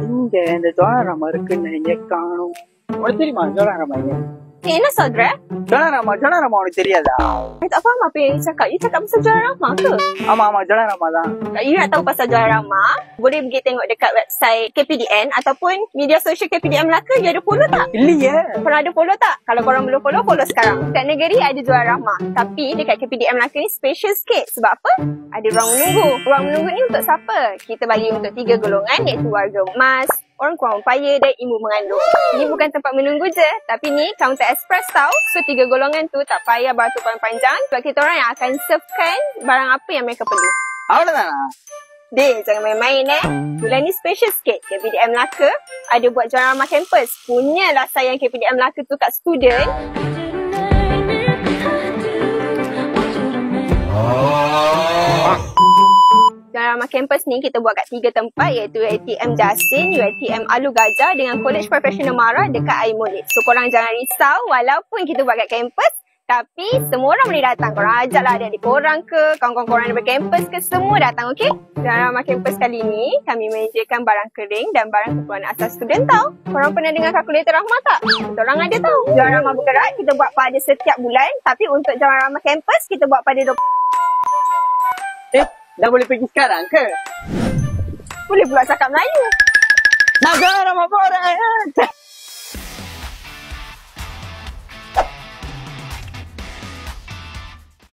இங்க இந்த ஜோலாராமா இருக்குன்னு எங்க காணும். உனக்கு தெரியுமா ஜோலாராமா? என்ன சொல்ற? ஜோலாராமா உனக்கு தெரியாதா? Tak faham apa yang you cakap. You cakap pasal Jolarama ke? ஆமா ஜோலாராமா தான். You nak tahu pasal Jolarama, boleh pergi tengok dekat website KPDN ataupun media sosial KPDN Melaka. You ada follow tak? இல்லையே. Korang ada follow tak? Kalau korang belum follow, follow sekarang. Dekat negeri ada Jolarama. Tapi dekat KPDN Melaka ni special sikit. Sebab apa? Ada ruang menunggu. Ruang menunggu ni untuk siapa? Kita bagi untuk 3 golongan, iaitu warga emas, orang kurang upaya dan ibu mengandung. Ini bukan tempat menunggu je, tapi ni kaunter express tau. So 3 golongan tu tak payah beratur panjang sebab kita orang yang akan servekan barang apa yang mereka perlu. அவ்வளவுதானா? Dek, jangan main-main Bulan ni special sikit. KPDN Melaka ada buat Jolarama campus. Punyalah sayang KPDN Melaka tu kat student. Jolarama campus ni kita buat kat 3 tempat, iaitu UiTM Jasin, UiTM Alor Gajah dengan College Professional Mara dekat Air Molek. So korang jangan risau walaupun kita buat kat campus, tapi semua orang boleh datang. Korang ajaklah adik-adik korang ke, kawan-kawan korang daripada campus ke, semua datang, okey? Jolarama campus kali ni kami menyediakan barang kering dan barang keperluan asas student tau. Korang pernah dengar kalkulator Rahmah tak? Kita orang ada tau. Jolarama bergerak kita buat pada setiap bulan, tapi untuk Jolarama campus kita buat pada Dah boleh pergi sekarang ke? boleh pula cakap Melayu. Nak Jolarama apa orang?